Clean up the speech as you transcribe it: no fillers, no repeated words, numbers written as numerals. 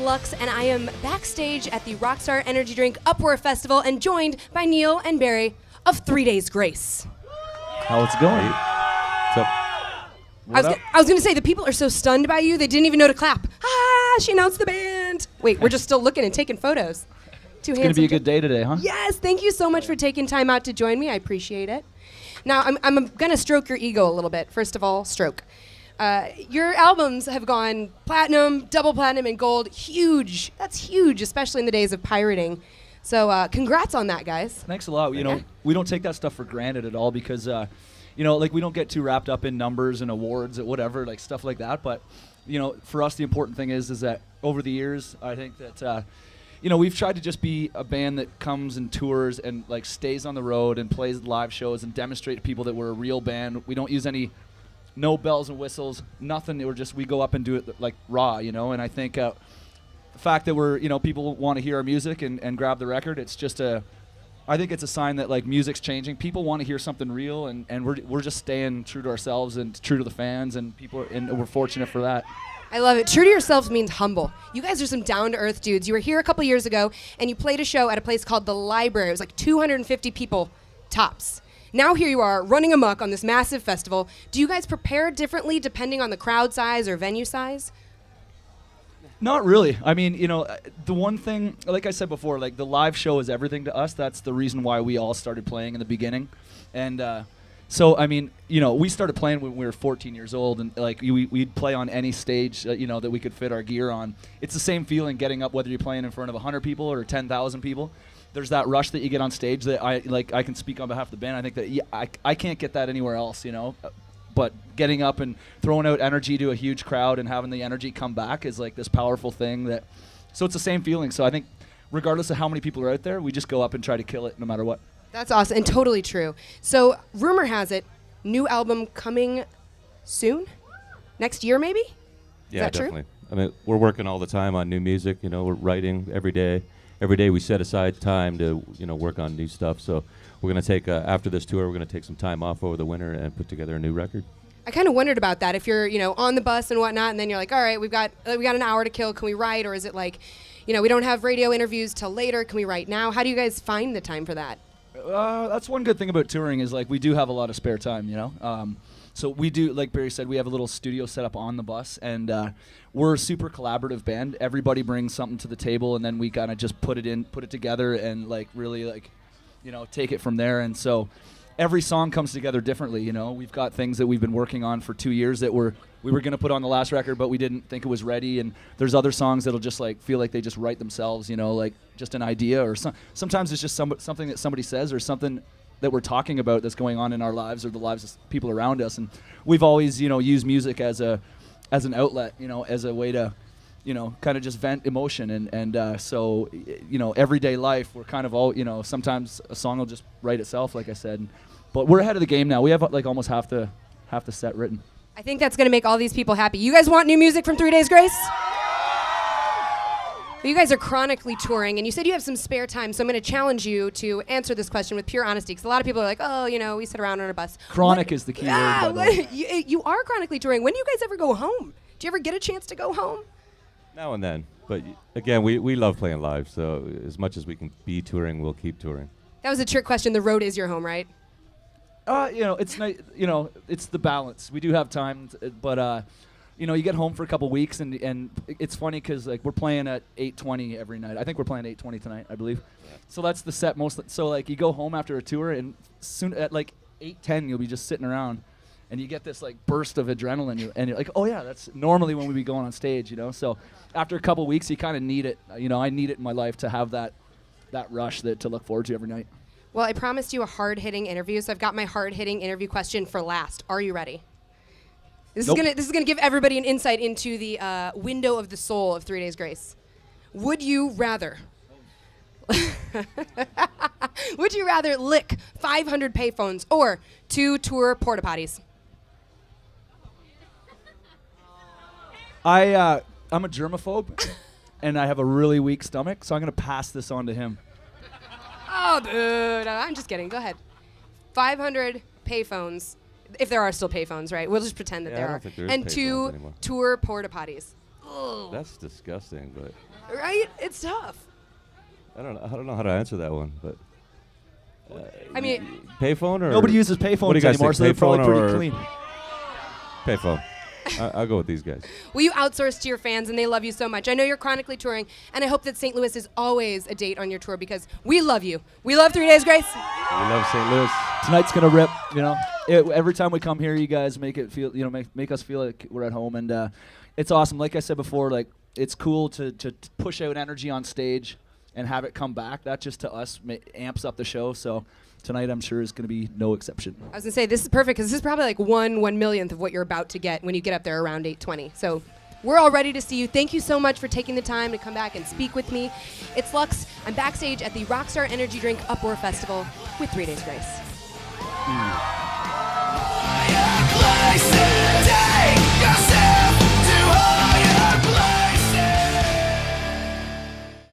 is Lux, and I am backstage at the Rockstar Energy Drink Uproar Festival and joined by Neil and Barry of 3 Days Grace. How it's going? What's up? I was going to say, the people are so stunned by you, they didn't even know to clap. Ah, she announced the band. Wait, we're just still looking and taking photos. It's going to be a good day today, huh? Yes, thank you so much for taking time out to join me. I appreciate it. Now, I'm going to stroke your ego a little bit. First of all, stroke. Your albums have gone platinum, double platinum, and gold. Huge. That's huge, especially in the days of pirating. So congrats on that, guys. Thanks a lot. You know, we don't take that stuff for granted at all because, you know, like we don't get too wrapped up in numbers and awards or whatever, like stuff like that. But, you know, for us, the important thing is that over the years, I think that, you know, we've tried to just be a band that comes and tours and like stays on the road and plays live shows and demonstrate to people that we're a real band. We don't use no bells and whistles, nothing. We go up and do it like raw, you know. And I think the fact that people want to hear our music and grab the record, it's just I think it's a sign that like music's changing. People want to hear something real, and we're just staying true to ourselves and true to the fans and people, and we're fortunate for that. I love it. True to yourselves means humble. You guys are some down-to-earth dudes. You were here a couple years ago, and you played a show at a place called The Library. It was like 250 people tops. Now here you are, running amok on this massive festival. Do you guys prepare differently depending on the crowd size or venue size? Not really. I mean, you know, the one thing, like I said before, like the live show is everything to us. That's the reason why we all started playing in the beginning. And so, I mean, you know, we started playing when we were 14 years old, and like we'd play on any stage, you know, that we could fit our gear on. It's the same feeling getting up, whether you're playing in front of 100 people or 10,000 people. There's that rush that you get on stage that I can speak on behalf of the band. I think that I can't get that anywhere else, you know. But getting up and throwing out energy to a huge crowd and having the energy come back is like this powerful thing so it's the same feeling. So I think regardless of how many people are out there, we just go up and try to kill it no matter what. That's awesome and totally true. So rumor has it, new album coming soon? Next year maybe? Yeah, is that definitely. True? I mean, we're working all the time on new music. You know, we're writing every day. Every day we set aside time to, you know, work on new stuff. So we're going to take, after this tour, we're going to take some time off over the winter and put together a new record. I kind of wondered about that. If you're, you know, on the bus and whatnot, and then you're like, all right, we got an hour to kill. Can we write? Or is it like, you know, we don't have radio interviews till later. Can we write now? How do you guys find the time for that? That's one good thing about touring is like we do have a lot of spare time, you know. So we do, like Barry said, we have a little studio set up on the bus, and we're a super collaborative band. Everybody brings something to the table, and then we kind of just put it together, and like really like, you know, take it from there. And so every song comes together differently. You know, we've got things that we've been working on for 2 years that we were going to put on the last record, but we didn't think it was ready. And there's other songs that'll just like feel like they just write themselves. You know, like just an idea, or sometimes it's just something that somebody says, or something that we're talking about that's going on in our lives or the lives of people around us. And we've always, you know, used music as an outlet, you know, as a way to, you know, kind of just vent emotion. And so, you know, everyday life, we're kind of all, you know, sometimes a song will just write itself, like I said. But we're ahead of the game now. We have like almost half the set written. I think that's going to make all these people happy. You guys want new music from 3 Days Grace? Well, you guys are chronically touring, and you said you have some spare time, so I'm going to challenge you to answer this question with pure honesty, because a lot of people are like, oh, you know, we sit around on a bus. Chronic is the key word, by the way. You are chronically touring. When do you guys ever go home? Do you ever get a chance to go home? Now and then. But again, we love playing live, so as much as we can be touring, we'll keep touring. That was a trick question. The road is your home, right? You know, it's nice. You know, it's the balance. We do have time, but you know, you get home for a couple weeks, and it's funny because like we're playing at 8:20 every night. I think we're playing 8:20 tonight, I believe. Yeah. So that's the set mostly. So like you go home after a tour, and soon at like 8:10 you'll be just sitting around, and you get this like burst of adrenaline, and you're like, oh yeah, that's normally when we be going on stage, you know. So after a couple weeks, you kind of need it. You know, I need it in my life to have that rush to look forward to every night. Well, I promised you a hard-hitting interview, so I've got my hard-hitting interview question for last. Are you ready? This is gonna give everybody an insight into the window of the soul of 3 Days Grace. Would you rather lick 500 payphones or 2 tour porta potties? I'm a germaphobe, and I have a really weak stomach, so I'm gonna pass this on to him. Oh, dude, I'm just kidding. Go ahead. 500 payphones, if there are still payphones, right? We'll just pretend that there I don't are. think there is And payphones 2 anymore. tour porta potties. That's disgusting, but Right? It's tough. I don't know how to answer that one, but I mean, payphone or Nobody uses What do you payphones guys anymore, think, so they're probably payphone pretty or- clean. payphone. I'll go with these guys. well, you outsource to your fans, and they love you so much. I know you're chronically touring, and I hope that St. Louis is always a date on your tour because we love you. We love 3 Days Grace. We love St. Louis. Tonight's gonna rip. You know, every time we come here, you guys make it feel. You know, make us feel like we're at home, and it's awesome. Like I said before, like it's cool to push out energy on stage and have it come back. That just to us amps up the show. So tonight, I'm sure is going to be no exception. I was gonna say this is perfect because this is probably like 1/1,000,000th of what you're about to get when you get up there around 8:20. So we're all ready to see you. Thank you so much for taking the time to come back and speak with me. It's Lux. I'm backstage at the Rockstar Energy Drink Uproar Festival with 3 Days Grace.